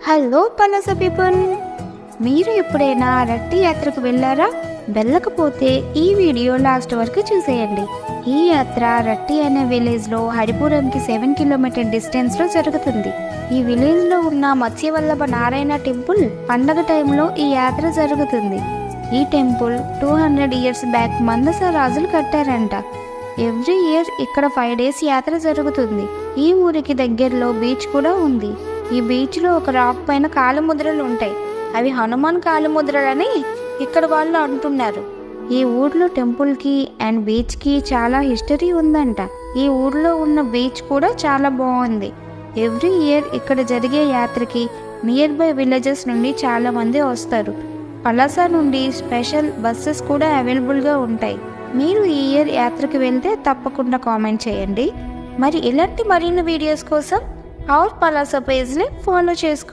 Hello పనస people, మీరు ఎప్పుడైనా రట్టి యాత్రకు వెళ్ళారా? వెళ్ళకపోతే ఈ వీడియో లాస్ట్ వరకు చూసేయండి. ఈ యాత్ర రట్టి అనే విలేజ్లో హరిపురంకి 7 కిలోమీటర్ డిస్టెన్స్లో జరుగుతుంది. ఈ విలేజ్లో ఉన్న మత్స్యవల్లభ నారాయణ టెంపుల్ పండగ టైంలో ఈ యాత్ర జరుగుతుంది. ఈ టెంపుల్ 200 ఇయర్స్ బ్యాక్ మందస రాజులు కట్టారంట. ఎవ్రీ ఇయర్ ఇక్కడ 5 డేస్ యాత్ర జరుగుతుంది. ఈ ఊరికి దగ్గరలో బీచ్ కూడా ఉంది. ఈ బీచ్లో ఒక రాక్ పైన కాలుముద్రలు ఉంటాయి. అవి హనుమాన్ కాలుముద్రలని ఇక్కడ వాళ్ళు అంటున్నారు. ఈ ఊర్లో టెంపుల్కి అండ్ బీచ్కి చాలా హిస్టరీ ఉందంట. ఈ ఊర్లో ఉన్న బీచ్ కూడా చాలా బాగుంది. ఎవ్రీ ఇయర్ ఇక్కడ జరిగే యాత్రకి నియర్ బై విలేజెస్ నుండి చాలా మంది వస్తారు. పలాస నుండి స్పెషల్ బస్సెస్ కూడా అవైలబుల్గా ఉంటాయి. మీరు ఈ ఇయర్ యాత్రకి వెళ్తే తప్పకుండా కామెంట్ చేయండి. మరి ఇలాంటి మరిన్ని వీడియోస్ కోసం అవర్ పలాస పేజ్ని ఫాలో చేసుకోండి.